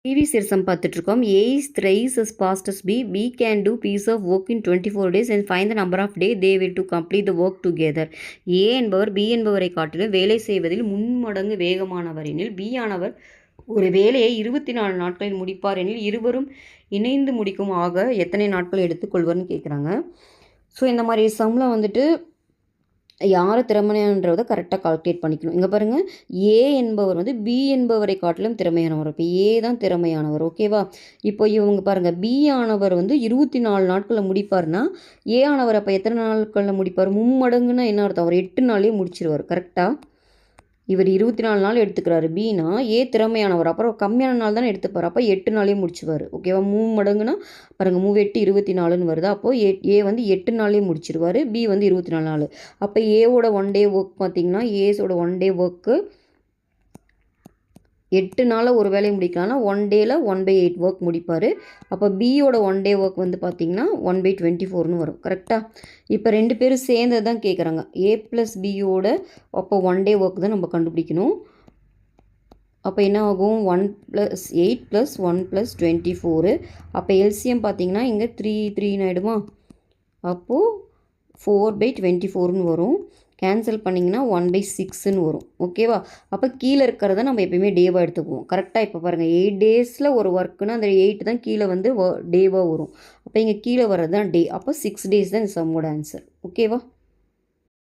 TV series பார்த்துட்ருக்கோம். A is thrice as fast as B. B can do piece of work in 24 days and find the number of days they will to complete the work together. A என்பவர் B என்பவரை காட்டிலும் வேலை செய்வதில் முன்மடங்கு வேகமானவர் எனில் B ஆனவர் ஒரு வேலையை 24 நாட்களில் முடிப்பார் எனில் இருவரும் இணைந்து முடிக்கும் ஆக எத்தனை நாட்கள் எடுத்துக்கொள்வார்னு கேட்குறாங்க. ஸோ இந்த மாதிரி சம்மில் வந்துட்டு யார் திறமையானன்றதை கரெக்டாக கால்குலேட் பண்ணிக்கணும். இங்கே பாருங்கள், ஏ என்பவர் வந்து பி என்பவரை காட்டிலும் திறமையானவர். இப்போ ஏ தான் திறமையானவர். ஓகேவா? இப்போ இவங்க பாருங்கள், பி ஆனவர் வந்து 24 நாட்களில் முடிப்பார்னா ஏ ஆனவர் அப்போ எத்தனை நாட்களில் முடிப்பார்? மும்மடங்குன்னா என்ன அர்த்தம்? அவர் 8 நாள்லேயே முடிச்சிருவார். கரெக்டாக இவர் 24 நாள் எடுத்துக்கிறாரு. பின்னா ஏ திறமையானவர், அப்புறம் கம்மியான நாள் தானே எடுத்துப்பார். அப்போ 8 நாளே முடிச்சுவார். ஓகேவா? 3 மடங்குனா பாருங்கள், 3 8 24ன்னு வருது. அப்போது ஏ வந்து 8 நாள்லேயே முடிச்சிருவார். பி வந்து 24 நாள். அப்போ ஏவோட 1 டே ஒர்க் பார்த்தீங்கன்னா ஏஸோட 1 டே ஒர்க்கு 8 நாளில் ஒரு வேலையை முடிக்கலாம்னா 1 டேயில் 1/8 ஒர்க் முடிப்பார். அப்போ பியோட 1 டே ஒர்க் வந்து பார்த்திங்கன்னா 1/24ன்னு வரும். கரெக்டாக? இப்போ 2 பேரும் சேர்ந்தது தான் கேட்குறாங்க. ஏ ப்ளஸ் பியோட அப்போ 1 டே ஒர்க் தான் நம்ம கண்டுபிடிக்கணும். அப்போ என்ன ஆகும்? 1 + 8 + 1 + 24. அப்போ எல்சிஎம் பார்த்திங்கன்னா இங்கே 3 3 ஆகிடுமா? அப்போது 4/24ன்னு வரும். கேன்சல் பண்ணிங்கன்னா 1/6ன்னு வரும். ஓகேவா? அப்போ கீழே இருக்கிறத நம்ம எப்பயுமே டேவாக எடுத்துக்குவோம். கரெக்டாக இப்போ பாருங்கள், 8 டேஸில் ஒரு ஒர்க்குன்னா அந்த 8 தான் கீழே வந்து டேவாக வரும். அப்போ இங்கே கீழே வர்றது தான் டே. அப்போ 6 டேஸ் தான் இந்த சம்மோட ஆன்சர். ஓகேவா?